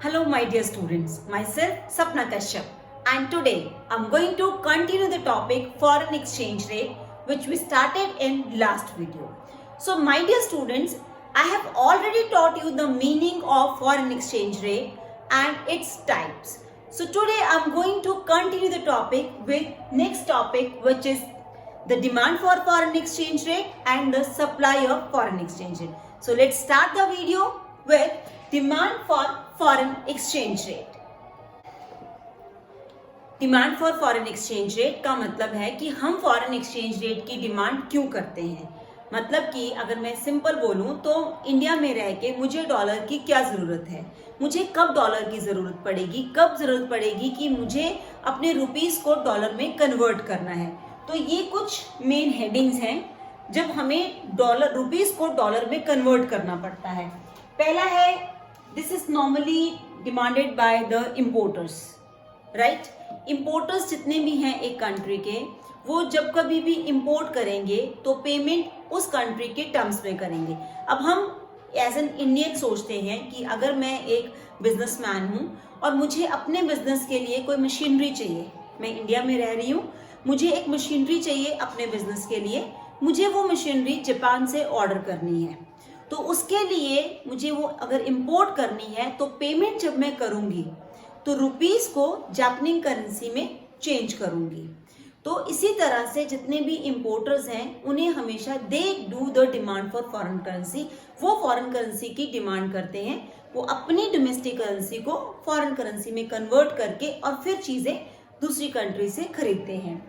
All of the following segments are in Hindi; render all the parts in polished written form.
Hello my dear students, myself Sapna Kashyap, and today I'm going to continue the topic foreign exchange rate which we started in last video. So my dear students, I have already taught you the meaning of foreign exchange rate and its types. So today I'm going to continue the topic with next topic, which is the demand for foreign exchange rate and the supply of foreign exchange rate. So let's start the video with demand for foreign exchange rate. Demand for foreign exchange rate का मतलब है कि हम फॉरेन एक्सचेंज रेट की डिमांड क्यों करते हैं। मतलब कि अगर मैं सिंपल बोलूं तो इंडिया में रह के मुझे डॉलर की क्या ज़रूरत है, मुझे कब डॉलर की ज़रूरत पड़ेगी, कब ज़रूरत पड़ेगी कि मुझे अपने रुपीस को डॉलर में कन्वर्ट करना है। तो ये कुछ मेन हेडिंग्स हैं जब हमें डॉलर रुपीस को डॉलर में कन्वर्ट करना पड़ता है। पहला है, this is normally demanded by the importers, right. Importers जितने भी हैं एक कंट्री के, वो जब कभी भी इंपोर्ट करेंगे तो पेमेंट उस कंट्री के टर्म्स में करेंगे। अब हम एज एन इंडियन सोचते हैं कि अगर मैं एक बिजनेसमैन हूँ और मुझे अपने बिजनेस के लिए कोई मशीनरी चाहिए, मैं इंडिया में रह रही हूँ, मुझे एक मशीनरी चाहिए अपने बिजनेस के लिए, मुझे वो मशीनरी जापान से ऑर्डर करनी है। तो उसके लिए मुझे वो अगर इंपोर्ट करनी है तो पेमेंट जब मैं करूँगी तो रुपीस को जापानीज करेंसी में चेंज करूंगी। तो इसी तरह से जितने भी इंपोर्टर्स हैं उन्हें हमेशा they do the demand for foreign currency, वो फॉरेन करेंसी की डिमांड करते हैं, वो अपनी डोमेस्टिक करेंसी को फॉरेन करेंसी में कन्वर्ट करके और फिर चीजें दूसरी कंट्री से खरीदते हैं।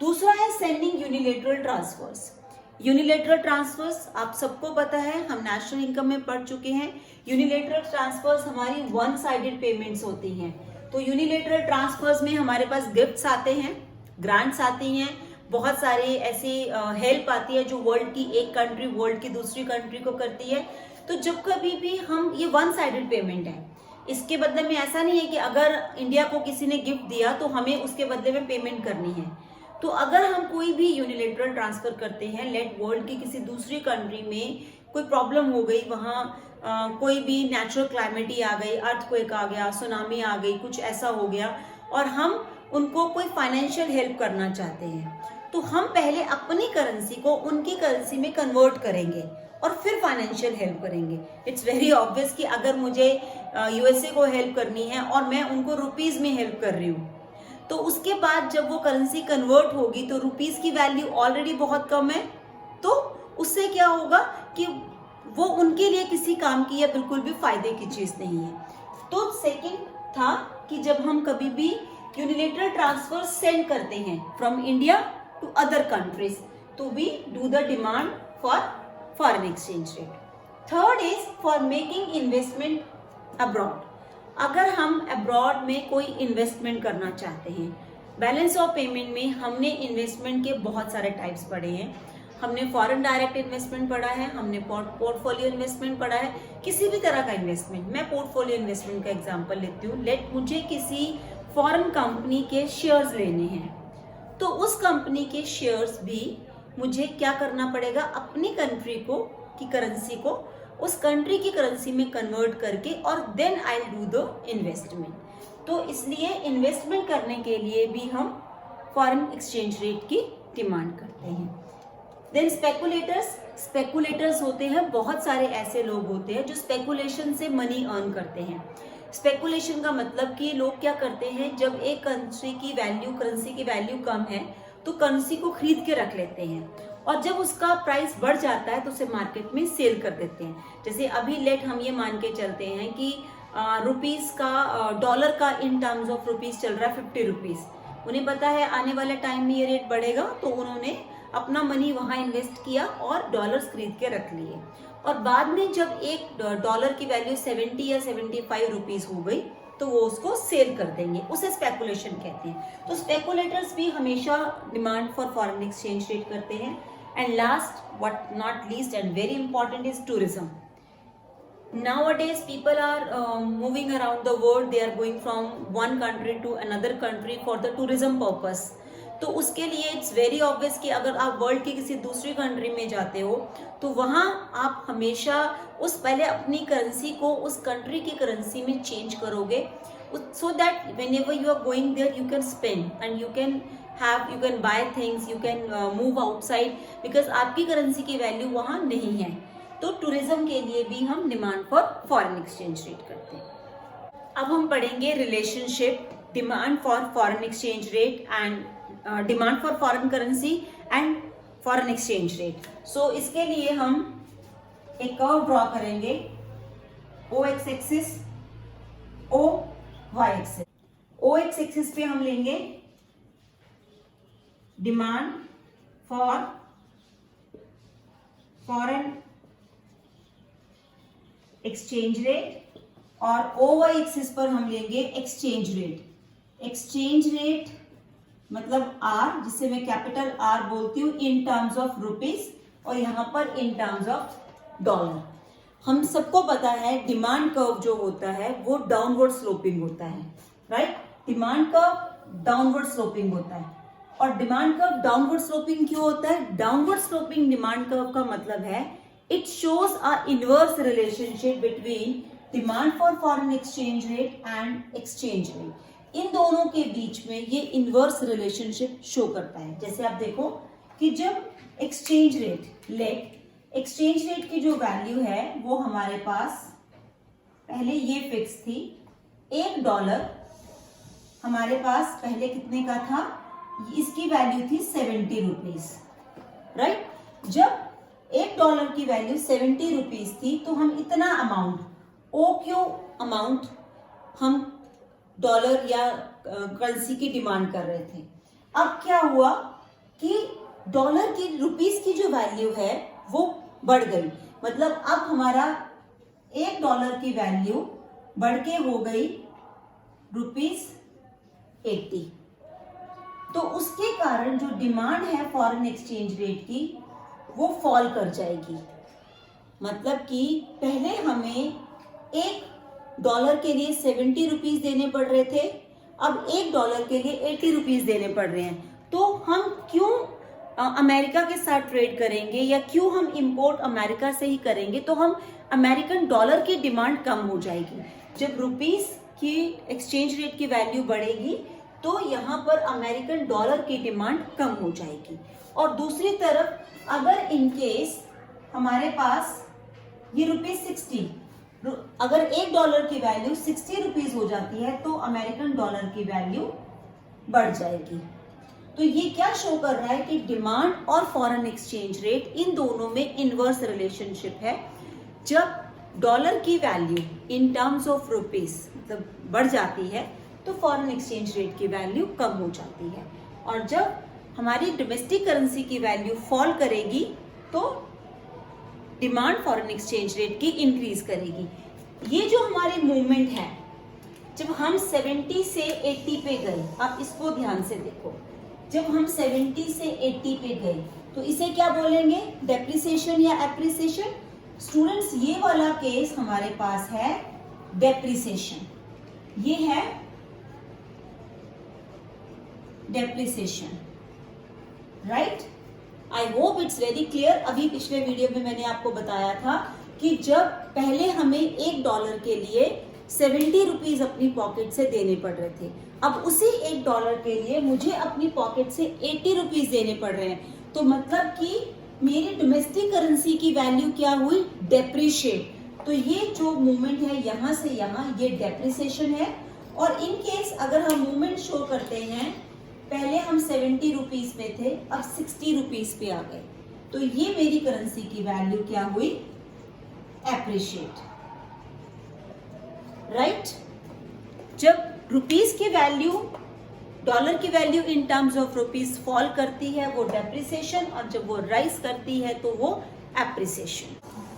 दूसरा है sending unilateral transfers. Unilateral transfers आप सबको पता है, हम नेशनल इनकम में पढ़ चुके हैं। यूनिलेटरल ट्रांसफर्स हमारी वन साइडेड पेमेंट्स होती हैं। तो यूनिलेटरल ट्रांसफर्स में हमारे पास गिफ्ट्स आते हैं, ग्रांट्स आती हैं, बहुत सारे ऐसी हेल्प आती है जो वर्ल्ड की एक कंट्री वर्ल्ड की दूसरी कंट्री को करती है। तो जब कभी भी हम, ये वन साइडेड पेमेंट है, इसके बदले में ऐसा नहीं है कि अगर इंडिया को किसी ने गिफ्ट दिया तो हमें उसके बदले में पेमेंट करनी है। तो अगर हम कोई भी यूनिलेटरल ट्रांसफर करते हैं, लेट वर्ल्ड की किसी दूसरी कंट्री में कोई प्रॉब्लम हो गई, वहाँ कोई भी नेचुरल क्लाइमेटी आ गई, अर्थक्वेक आ गया, सुनामी आ गई, कुछ ऐसा हो गया और हम उनको कोई फाइनेंशियल हेल्प करना चाहते हैं, तो हम पहले अपनी करेंसी को उनकी करेंसी में कन्वर्ट करेंगे और फिर फाइनेंशियल हेल्प करेंगे। इट्स वेरी ऑब्वियस कि अगर मुझे यूएसए को हेल्प करनी है और मैं उनको रुपीज में हेल्प कर रही हूँ, तो उसके बाद जब वो करेंसी कन्वर्ट होगी तो रुपीस की वैल्यू ऑलरेडी बहुत कम है, तो उससे क्या होगा कि वो उनके लिए किसी काम की या बिल्कुल भी फायदे की चीज नहीं है। तो सेकंड था कि जब हम कभी भी यूनिलेटरल ट्रांसफर सेंड करते हैं from India to other countries, तो we do the demand for foreign exchange rate. Third is for making investment abroad. अगर हम अब्रॉड में कोई इन्वेस्टमेंट करना चाहते हैं, बैलेंस ऑफ पेमेंट में हमने इन्वेस्टमेंट के बहुत सारे टाइप्स पढ़े हैं। हमने फॉरेन डायरेक्ट इन्वेस्टमेंट पढ़ा है, हमने पोर्टफोलियो इन्वेस्टमेंट पढ़ा है, किसी भी तरह का इन्वेस्टमेंट। मैं पोर्टफोलियो इन्वेस्टमेंट का एग्जांपल लेती हूँ। लेट मुझे किसी फॉरेन कंपनी के शेयर्स लेने हैं, तो उस कंपनी के शेयर्स भी मुझे क्या करना पड़ेगा, अपनी कंट्री को की करेंसी को उस कंट्री की करेंसी में कन्वर्ट करके और then I do the investment. तो इसलिए इन्वेस्टमेंट करने के लिए भी हम फॉरेन एक्सचेंज रेट की डिमांड करते हैं। देन स्पेकुलेटर्स होते हैं, बहुत सारे ऐसे लोग होते हैं जो स्पेकुलेशन से मनी अर्न करते हैं। स्पेकुलेशन का मतलब कि लोग क्या करते हैं, जब एक कंट्री की वैल्यू, करेंसी की वैल्यू कम है तो करेंसी को खरीद के रख लेते हैं और जब उसका प्राइस बढ़ जाता है तो उसे मार्केट में सेल कर देते हैं। जैसे अभी लेट हम ये मान के चलते हैं कि रुपीस का, डॉलर का इन टर्म्स ऑफ रुपीस चल रहा है 50 रुपीज। उन्हें पता है आने वाले टाइम में ये रेट बढ़ेगा, तो उन्होंने अपना मनी वहां इन्वेस्ट किया और डॉलर्स खरीद के रख लिए, और बाद में जब एक डॉलर की वैल्यू 70 या 75 रुपीज हो गई तो वो उसको सेल कर देंगे, उसे स्पेकुलेशन कहते हैं। तो स्पेकुलेटर्स भी हमेशा demand for foreign exchange rate करते हैं। And last but not least and very important is tourism. Nowadays people are moving around the world, they are going from one country to another country for the tourism purpose। तो उसके लिए इट्स वेरी ऑब्वियस कि अगर आप वर्ल्ड की किसी दूसरी कंट्री में जाते हो तो वहाँ आप हमेशा उस पहले अपनी करेंसी को उस कंट्री की करेंसी में चेंज करोगे, so that whenever you are going there you can spend and you can buy things, you can move outside, because आपकी करेंसी की वैल्यू वहाँ नहीं है। तो टूरिज्म के लिए भी हम demand for foreign exchange rate करते हैं। अब हम पढ़ेंगे relationship demand for foreign exchange rate and demand for foreign currency and foreign exchange rate. So इसके लिए हम एक कर्व ड्रॉ करेंगे, O X axis, O Y axis. O X axis पे हम लेंगे demand for foreign exchange rate और ओ वाई एक्सिस पर हम लेंगे एक्सचेंज रेट। एक्सचेंज रेट मतलब आर, जिसे मैं कैपिटल आर बोलती हूँ इन टर्म्स ऑफ रुपीस, और यहां पर इन टर्म्स ऑफ डॉलर। हम सबको पता है डिमांड कर्व जो होता है वो डाउनवर्ड स्लोपिंग होता है, right? Demand curve downward sloping होता है। और डिमांड कर्व डाउनवर्ड स्लोपिंग क्यों होता है? डाउनवर्ड स्लोपिंग डिमांड कर्व का मतलब है it shows a inverse relationship between demand for foreign exchange rate and exchange rate. इन दोनों के बीच में ये इनवर्स रिलेशनशिप शो करता है। जैसे आप देखो कि जब एक्सचेंज रेट की जो वैल्यू है वो हमारे पास पहले ये फिक्स थी, $1 हमारे पास पहले कितने का था? इसकी वैल्यू थी 70 रुपीज, राइट? जब $1 की वैल्यू 70 रुपीज थी तो हम इतना अमाउंट, OQ अमाउंट हम डॉलर या करेंसी की डिमांड कर रहे थे। अब क्या हुआ कि डॉलर की, रुपीस की जो वैल्यू है वो बढ़ गई, मतलब अब हमारा $1 की वैल्यू बढ़ के हो गई ₹80। तो उसके कारण जो डिमांड है फॉरेन एक्सचेंज रेट की वो फॉल कर जाएगी। मतलब कि पहले हमें $1 के लिए 70 रुपीज देने पड़ रहे थे, अब $1 के लिए 80 रुपीज देने पड़ रहे हैं। तो हम क्यों अमेरिका के साथ ट्रेड करेंगे या क्यों हम इंपोर्ट अमेरिका से ही करेंगे? तो हम अमेरिकन डॉलर की डिमांड कम हो जाएगी। जब रुपीस की एक्सचेंज रेट की वैल्यू बढ़ेगी तो यहाँ पर अमेरिकन डॉलर की डिमांड कम हो जाएगी। और दूसरी तरफ अगर इन केस हमारे पास ये ₹60, अगर $1 की वैल्यू 60 रुपीज हो जाती है तो अमेरिकन डॉलर की वैल्यू बढ़ जाएगी। तो ये क्या शो कर रहा है कि डिमांड और फॉरेन एक्सचेंज रेट इन दोनों में इनवर्स रिलेशनशिप है। जब डॉलर की value in terms of rupees मतलब बढ़ जाती है तो फॉरेन एक्सचेंज रेट की वैल्यू कम हो जाती है, और जब हमारी डोमेस्टिक करेंसी की वैल्यू फॉल करेगी तो डिमांड फॉरेन एक्सचेंज रेट की इंक्रीज करेगी। ये जो हमारी मूवमेंट है, जब हम 70 से 80 पे गए, आप इसको ध्यान से देखो, जब हम 70 से 80 पे गए तो इसे क्या बोलेंगे? डेप्रिसिएशन या एप्रिसिएशन? स्टूडेंट्स ये वाला केस हमारे पास है डेप्रिसिएशन, ये है depreciation, right? I hope it's very clear. अभी पिछले वीडियो में मैंने आपको बताया था कि जब पहले हमें $1 के लिए 70 रुपीज अपनी पॉकेट से देने पड़ रहे थे, अब उसी $1 के लिए मुझे अपनी पॉकेट से 80 रुपीज देने पड़ रहे हैं। तो मतलब कि मेरी डोमेस्टिक करेंसी की वैल्यू क्या हुई? डेप्रिशिएट। तो ये जो मूवमेंट है यहाँ से यहाँ, ये डेप्रिसिएशन है। और इन केस अगर हम मूवमेंट शो करते हैं, पहले हम 70 रुपीज पे थे, अब 60 रुपीज पे आ गए, तो ये मेरी करेंसी की वैल्यू क्या हुई? Appreciate, right? जब रुपीस की वैल्यू डॉलर की value in terms of rupees fall करती है वो डेप्रिसिएशन, और जब वो राइज करती है तो वो appreciation.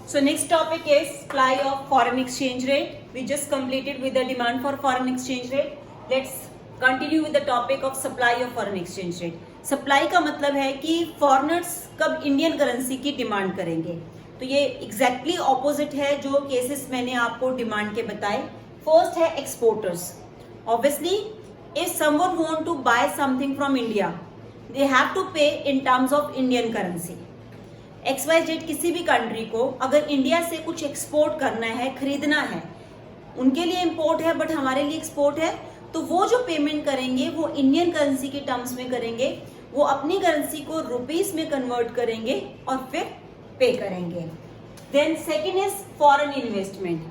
So next topic is supply of foreign exchange rate. We just completed with the demand for foreign exchange rate. Let's continue with the topic of supply of foreign exchange rate. Supply का मतलब है कि foreigners कब इंडियन करेंसी की डिमांड करेंगे। तो ये exactly opposite है जो केसेस मैंने आपको डिमांड के बताए। फर्स्ट है exporters. Obviously, if someone want to buy something from India, they have to pay in terms of Indian currency. XYZ किसी भी कंट्री को अगर इंडिया से कुछ एक्सपोर्ट करना है, खरीदना है, उनके लिए इंपोर्ट है बट हमारे लिए एक्सपोर्ट है, तो वो जो पेमेंट करेंगे वो इंडियन करेंसी के टर्म्स में करेंगे, वो अपनी करेंसी को रुपीस में कन्वर्ट करेंगे और फिर पे करेंगे। Then second is foreign investment.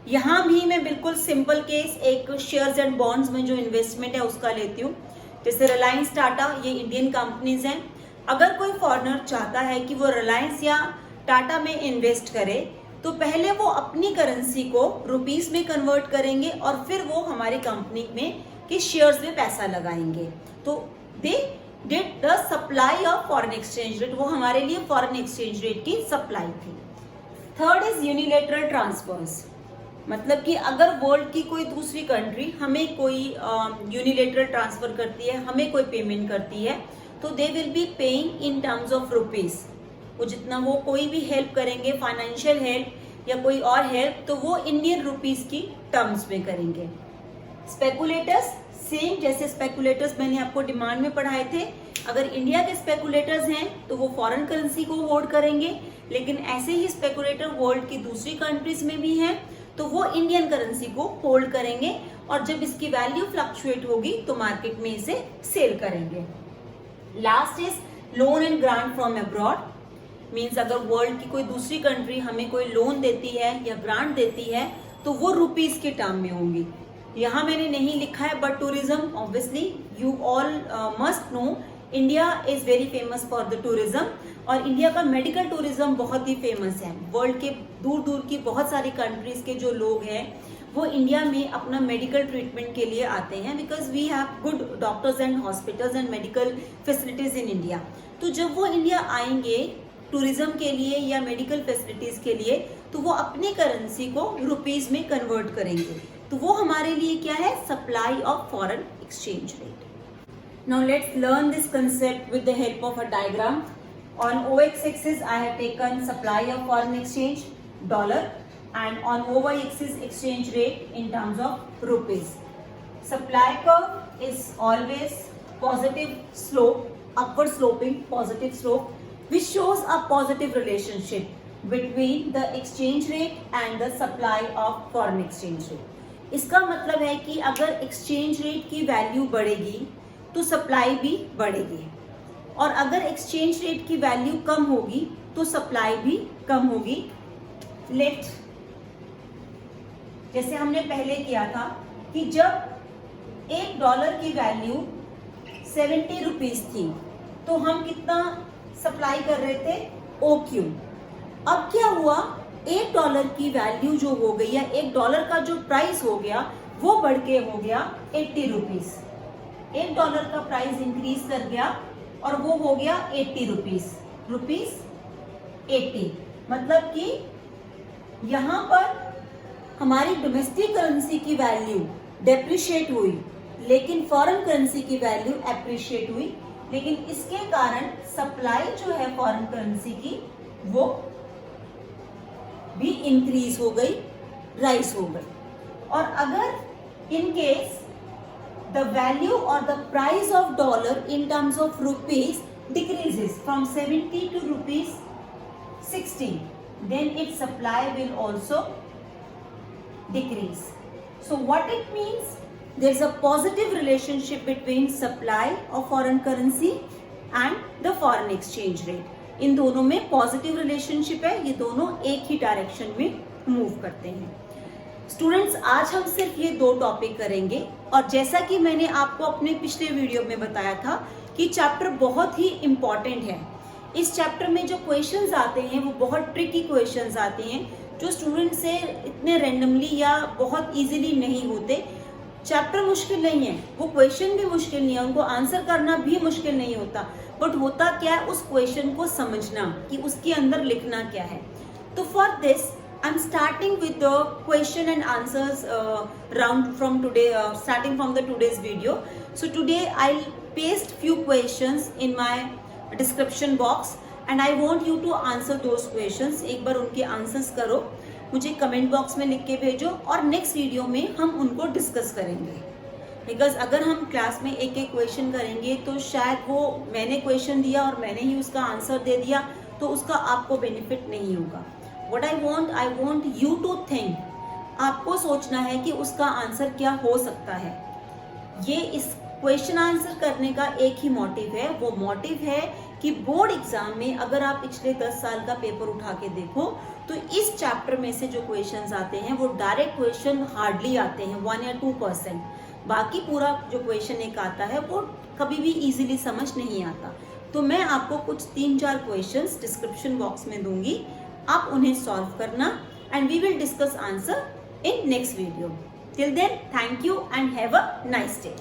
यहां भी मैं बिल्कुल सिंपल केस एक शेयर्स एंड बॉन्ड्स में जो इन्वेस्टमेंट है उसका लेती हूँ। जैसे रिलायंस, टाटा, ये इंडियन कंपनीज हैं। अगर कोई फॉरेनर चाहता है कि वो रिलायंस या टाटा में इन्वेस्ट करे तो पहले वो अपनी करेंसी को रुपीस में कन्वर्ट करेंगे और फिर वो हमारी कंपनी में के शेयर्स में पैसा लगाएंगे। तो they did the supply of foreign exchange rate, वो हमारे लिए फॉरेन एक्सचेंज रेट की सप्लाई थी। थर्ड इज यूनिलेटरल ट्रांसफर्स, मतलब कि अगर वर्ल्ड की कोई दूसरी कंट्री हमें कोई यूनिलेटरल ट्रांसफर करती है, हमें कोई पेमेंट करती है, तो they will be paying in terms of rupees. वो जितना वो कोई भी हेल्प करेंगे, फाइनेंशियल हेल्प या कोई और हेल्प, तो वो इंडियन रुपीस की टर्म्स में करेंगे। स्पेकुलेटर्स सेम, जैसे स्पेकुलेटर्स मैंने आपको डिमांड में पढ़ाए थे। अगर इंडिया के स्पेकुलेटर्स हैं तो वो फॉरेन करेंसी को होल्ड करेंगे, लेकिन ऐसे ही स्पेकुलेटर वर्ल्ड की दूसरी कंट्रीज में भी हैं तो वो इंडियन करेंसी को होल्ड करेंगे और जब इसकी वैल्यू फ्लक्चुएट होगी तो मार्केट में इसे सेल करेंगे। Last is loan and grant from abroad, means अगर वर्ल्ड की कोई दूसरी कंट्री हमें कोई लोन देती है या ग्रांट देती है तो वो रुपीस के टर्म में होंगी। यहाँ मैंने नहीं लिखा है but tourism, obviously you all must know India is very famous for the tourism और इंडिया का मेडिकल टूरिज्म बहुत ही फेमस है। वर्ल्ड के दूर दूर की बहुत सारी कंट्रीज के जो लोग हैं वो इंडिया में अपना मेडिकल ट्रीटमेंट के लिए आते हैं because we have good doctors and hospitals and medical facilities in India. तो जब वो इंडिया आएंगे टूरिज्म के लिए या मेडिकल फैसिलिटीज के लिए तो वो अपनी करेंसी को रुपीस में कन्वर्ट करेंगे, तो वो हमारे लिए क्या है, supply of foreign exchange rate. Now let's learn this concept with the help of a diagram. On OX axis I have taken supply of foreign exchange dollar and on OY axis exchange rate in terms of rupees. Supply curve is always positive slope, upward sloping positive slope, which shows a positive relationship between the exchange rate and the supply of foreign exchange rate. इसका मतलब है कि अगर exchange rate की वैल्यू बढ़ेगी तो supply भी बढ़ेगी और अगर एक्सचेंज रेट की वैल्यू कम होगी तो सप्लाई भी कम होगी। लेट, जैसे हमने पहले किया था कि जब $1 की वैल्यू 70 रुपीज थी तो हम कितना सप्लाई कर रहे थे, OQ। अब क्या हुआ, $1 की वैल्यू जो हो गई या $1 का जो प्राइस हो गया वो बढ़ के हो गया 80 रुपीज। $1 का प्राइस इंक्रीज कर गया और वो हो गया 80 रुपीज 80। मतलब कि यहाँ पर हमारी डोमेस्टिक करेंसी की वैल्यू डेप्रिशिएट हुई लेकिन फॉरेन करेंसी की वैल्यू एप्रिशिएट हुई, लेकिन इसके कारण सप्लाई जो है फॉरेन करेंसी की वो भी इंक्रीज हो गई, राइज हो गई। और अगर in case the value or the price of dollar in terms of rupees decreases from 70 to rupees 60, then its supply will also decrease. So what it means, there is a positive relationship between supply of foreign currency and the foreign exchange rate. इन दोनों में पॉजिटिव रिलेशनशिप है, ये दोनों एक ही डायरेक्शन में मूव करते हैं। स्टूडेंट्स, आज हम सिर्फ ये 2 टॉपिक करेंगे और जैसा कि मैंने आपको अपने पिछले वीडियो में बताया था कि चैप्टर बहुत ही इम्पॉर्टेंट है। इस चैप्टर में जो क्वेश्चंस आते हैं वो बहुत ट्रिकी क्वेश्चंस आते हैं जो स्टूडेंट से इतने रैंडमली या बहुत इजीली नहीं होते। चैप्टर मुश्किल नहीं है, वो क्वेश्चन भी मुश्किल नहीं है, उनको आंसर करना भी मुश्किल नहीं होता, बट होता क्या है उस क्वेश्चन को समझना कि उसके अंदर लिखना क्या है। तो for this I'm starting with the question and answers round from today, starting from the today's video. So today I'll paste few questions in my description box and I want you to answer those questions. एक बार उनके आंसर्स करो, मुझे कमेंट बॉक्स में लिख के भेजो और नेक्स्ट वीडियो में हम उनको डिस्कस करेंगे। बिकॉज अगर हम क्लास में एक एक क्वेश्चन करेंगे तो शायद वो मैंने क्वेश्चन दिया और मैंने ही उसका आंसर दे दिया तो उसका आपको बेनिफिट नहीं होगा। What I want you to think, आपको सोचना है कि उसका आंसर क्या हो सकता है। ये इस क्वेश्चन आंसर करने का एक ही मोटिव है, वो मोटिव है कि बोर्ड एग्जाम में अगर आप पिछले 10 साल का पेपर उठा के देखो तो इस चैप्टर में से जो क्वेश्चंस आते हैं वो डायरेक्ट क्वेश्चन हार्डली आते हैं, 1 या 2%। बाकी पूरा जो क्वेश्चन एक आता है वो कभी भी इजीली समझ नहीं आता। तो मैं आपको कुछ 3-4 क्वेश्चंस डिस्क्रिप्शन बॉक्स में दूंगी, आप उन्हें सॉल्व करना and we will discuss answer in next video. Till then, thank you and have a nice day.